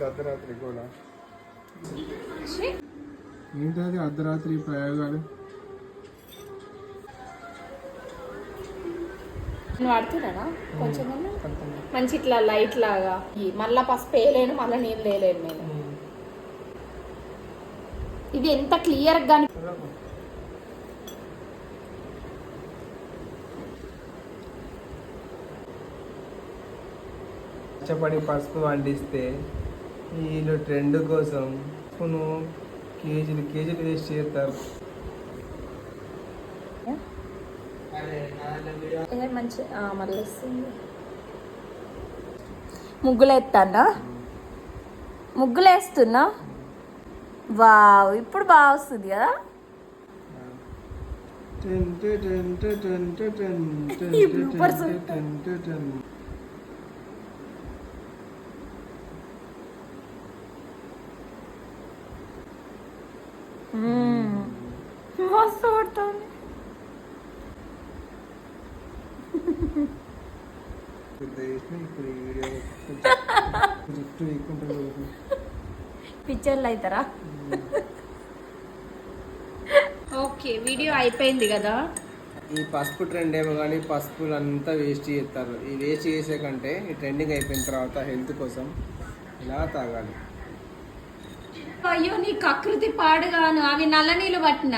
అర్ధరాత్రి కూడా ఏంటది అర్ధరాత్రి ప్రయోగాలు? వాడుతున్నానా కొంచెం మంచి ఇట్లా లైట్ లాగా మళ్ళా పసుపు వేయలేను, మళ్ళీ నీళ్ళు వేయలేను నేను. ఇది ఎంత క్లియర్ గా కష్టపడి పసుపు వండిస్తే వీళ్ళు ట్రెండ్ కోసం పసుపును కేజీలు వేస్ట్ చేస్తారు. మంచి మళ్ళీ ముగ్గులు వేస్తానా, ముగ్గులు వేస్తున్నా. వావ్, ఇప్పుడు బాగా వస్తుంది కదా. మస్తు పడుతుంది. పిక్చర్లు అవుతారా? ఓకే, వీడియో అయిపోయింది కదా. ఈ పసుపు ట్రెండ్ ఏమో కానీ పసుపులు అంతా వేస్ట్ చేస్తారు. ఈ వేస్ట్ చేసే కంటే ఈ ట్రెండింగ్ అయిపోయిన తర్వాత హెల్త్ కోసం ఇలా తాగాలి. అయ్యో, నీ కకృతి పాడుగాను. అవి నల్ల నీళ్ళు పట్టిన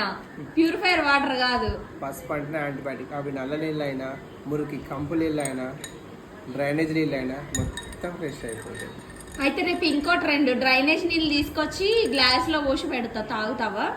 ప్యూరిఫైర్ వాటర్ కాదు. పసుపు అంటే యాంటీబయాటిక్. అవి నల్ల నీళ్ళు అయినా, మురికి కంపు నీళ్ళు అయినా, డ్రైనేజ్ నీళ్ళు అయినా మొత్తం ఫ్రెష్ అయిపోతాయి. అయితే రేపు ఇంకో ట్రెండ్, డ్రైనేజ్ నీళ్ళు తీసుకొచ్చి గ్లాస్ లో పోసి పెడతా, తాగుతావా?